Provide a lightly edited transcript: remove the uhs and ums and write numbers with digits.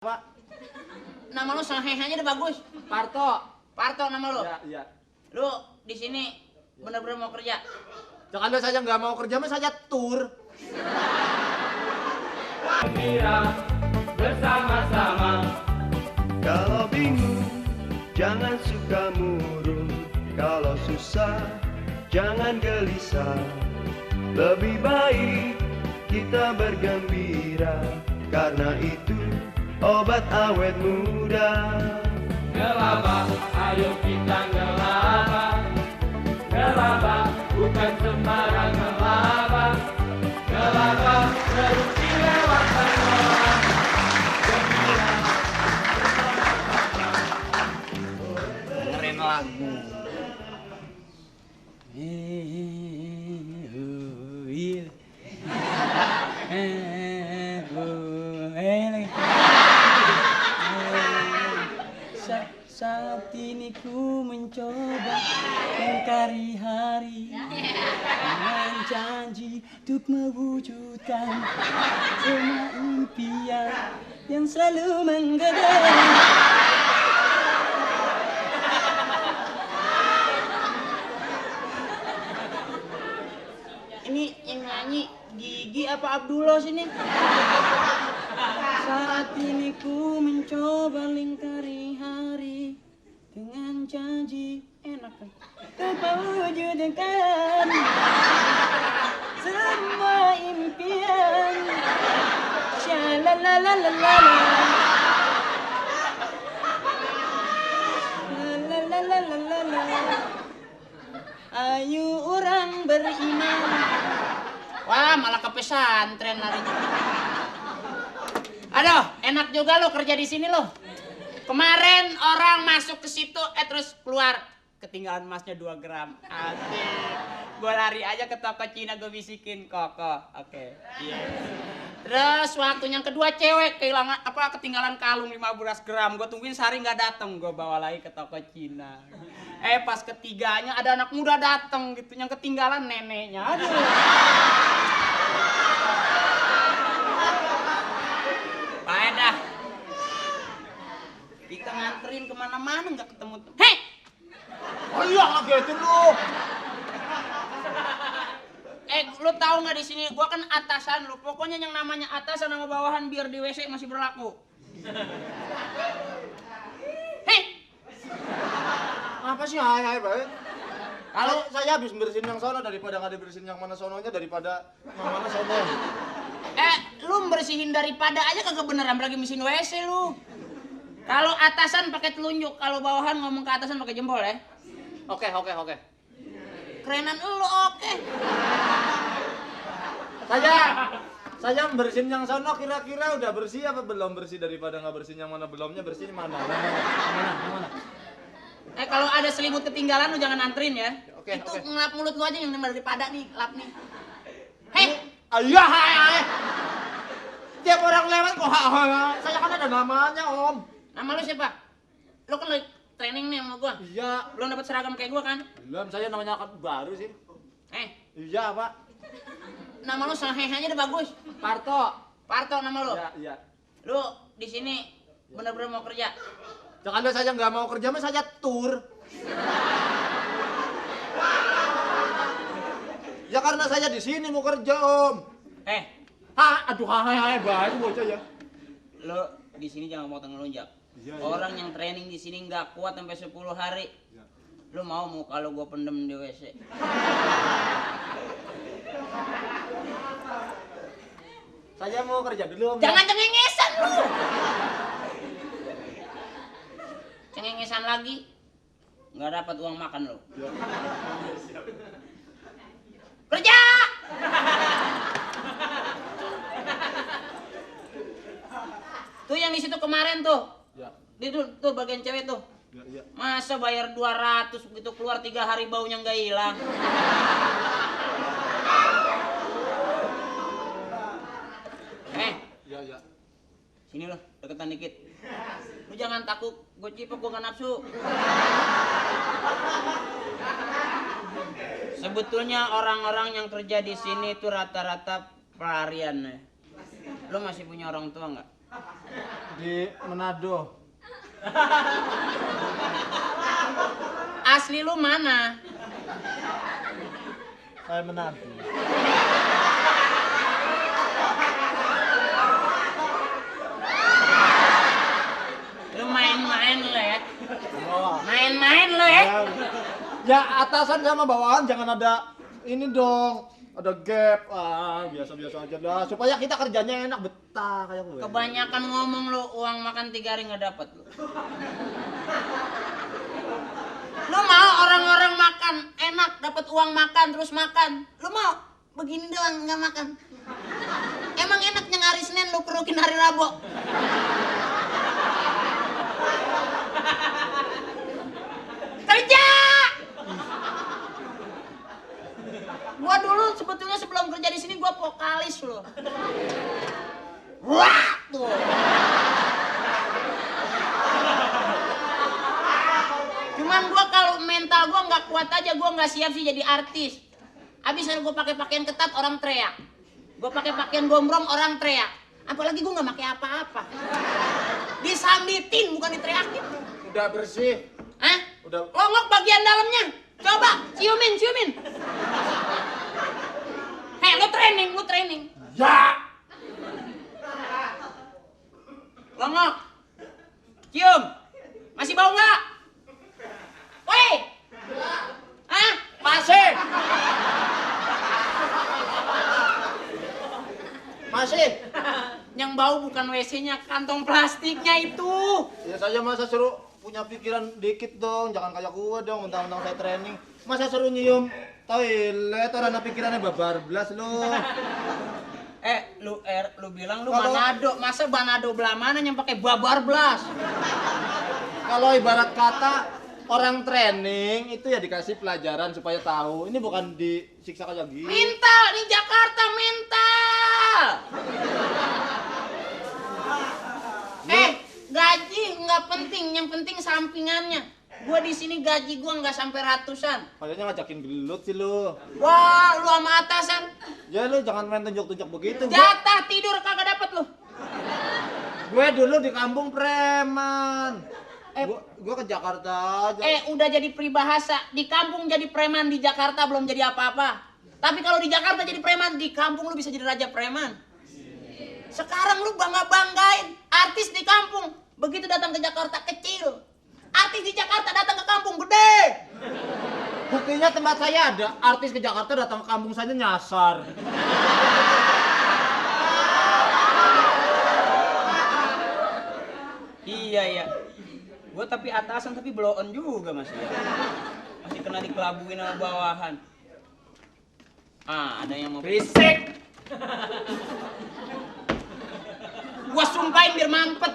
Pak, Nama lu Sahehannya udah bagus. Parto. Parto nama lu. Ya, iya. Lu di sini bener-bener mau kerja. Jangan saja nggak mau kerja, mas saja tur. Bersama-sama. Kalau bingung, jangan suka murung. Kalau susah, jangan gelisah. Lebih baik kita bergembira, karena itu obat awet muda. Gelabah, ayo kita gelabah. Gelabah, bukan sembarang gelabah. Gelabah, berhenti lewat tengah. Dengerin lagu. Saat ini ku mencoba mengingkari hari dengan janji untuk mewujudkan semua impian yang selalu menggadang. Ini yang nyanyi Gigi apa Abdullah sini? Saat ini ku mencoba lingkari hari dengan janji enak kan? Untuk mewujudkan semua impian. Shalalalalala. Shalalalalala. Ayo orang beriman. Wah, malah ke pesantren larinya. Aduh, enak juga lo kerja di sini lo. Kemarin orang masuk ke situ, terus keluar ketinggalan emasnya 2 gram. Asik. Gue lari aja ke toko Cina, gue bisikin Koko. Oke. Iya. Terus waktu yang kedua cewek kehilangan ketinggalan kalung 15 gram. Gue tungguin sehari nggak dateng, gue bawa lagi ke toko Cina. Pas ketiganya ada anak muda dateng gitu, yang ketinggalan neneknya. Aduh. Dah. Kita nganterin kemana-mana nggak ketemu. Hei! Oh iya, ngagetin lu. Lu tahu nggak di sini? Gua kan atasan lu. Pokoknya yang namanya atasan sama bawahan biar di WC masih berlaku. Hei! Apa sih hai baik? Kalau saya habis bersihin yang sono daripada nggak dibersihin yang mana sononya daripada yang mana sono. Lu bersihin daripada aja kagak beneran lagi mesin WC lu. Kalau atasan pakai telunjuk, kalau bawahan ngomong ke atasan pakai jempol ya. Oke. Kerenan lu oke. Saya bersihin yang sono kira-kira udah bersih apa belum bersih daripada nggak bersihin yang mana belumnya bersih mana? Kalau ada selimut ketinggalan lu jangan anterin ya. Oke. Ngelap mulut lu aja yang daripada nih, lap nih. Hei! Iya, hai. Tiap orang lewat kok saya kan ada namanya, Om. Nama lu siapa? Lu kan lagi training nih sama gua. Iya. Belum dapat seragam kayak gua kan? Belum, saya namanya kan baru sih. Iya, Pak. Nama lu Sahehannya udah bagus. Parto. Parto nama lu. Iya. Lu di sini bener-bener mau kerja. Jangan saja nggak mau kerja, mas saja tur. Ya karena saya di sini mau kerja, Om. Aduh, hai baik bocah ya. Lu di sini jangan mau ngelunjak. Iya. Orang yang training di sini nggak kuat sampai 10 hari. Iya. Lu mau kalau gua pendem di WC? Saya mau kerja dulu, Om. Jangan cengengesan lu. Cengengesan lagi, nggak dapat uang makan lu. Ya. Kerja! Tuh yang di situ kemarin tuh. Ya. Di tuh bagian cewek tuh. Ya. Masa bayar 200 begitu keluar 3 hari baunya nggak hilang. Ya. Sini lo, deketan dikit. Lu jangan takut, gue cipok, gue gak nafsu. Sebetulnya orang-orang yang kerja di sini itu rata-rata pelarian. Lo masih punya orang tua nggak? Di Manado. Asli lu mana? Saya Manado. Lu main-main lo ya. Oh. Main-main lo ya. Ya atasan sama bawahan jangan ada ini dong. Ada gap. Biasa-biasa aja lah supaya kita kerjanya enak betah kayak gue. Kebanyakan ngomong lu, uang makan 3 hari nggak dapet lu. Lu mau orang-orang makan enak, dapat uang makan terus makan. Lu mau begini doang nggak makan? Emang enaknya hari Senin lu kerukin hari Rabu? Kerja! Gua dulu sebetulnya sebelum kerja di sini gua vokalis loh. Wah tuh. Cuman gua kalau mental gua nggak kuat aja, gua nggak siap sih jadi artis. Abis gua pakai pakaian ketat orang teriak. Gua pakai pakaian gombrong orang teriak. Apalagi gua nggak pakai apa-apa. Disambitin bukan diteriakin. Udah bersih. Hah? Udah. Longok bagian dalamnya. Coba ciumin. Hei, lu training. Ya. Longok. Cium. Masih bau nggak? Woi. Hah? Masih. Yang bau bukan WC-nya, kantong plastiknya itu. Ya saya masa suruh punya pikiran dikit dong, jangan kayak gua dong, mentang-mentang saya training. Masa suruh nyium toilet, orang pikirannya babar blas lu. Lu bilang lu Kalau- Manado, masa Manado belah mana yang pakai babar blas? Kalau ibarat kata orang training itu ya dikasih pelajaran supaya tahu. Ini bukan disiksa kayak gini. Mental di Jakarta mental. Gaji nggak penting, yang penting sampingannya. Gua di sini gaji gua nggak sampai ratusan. Kayaknya ngajakin gelut sih lu. Wah, lu sama atasan. Ya lu jangan main tunjuk-tunjuk begitu. Jatah tidur kagak dapet lu. Gue dulu di kampung preman. Gua ke Jakarta aja. Udah jadi peribahasa. Di kampung jadi preman, di Jakarta belum jadi apa-apa. Tapi kalau di Jakarta jadi preman, di kampung lu bisa jadi raja preman. Sekarang lu bangga-banggain artis di kampung. Begitu datang ke Jakarta kecil. Artis di Jakarta datang ke kampung gede. Buktinya tempat saya ada artis ke Jakarta datang ke kampung saja nyasar. Iya. Gua tapi atasan tapi blow on juga masih. Masih kena dikelabuin sama bawahan. Ada yang mau berisik. Gua sumpahin biar mampet.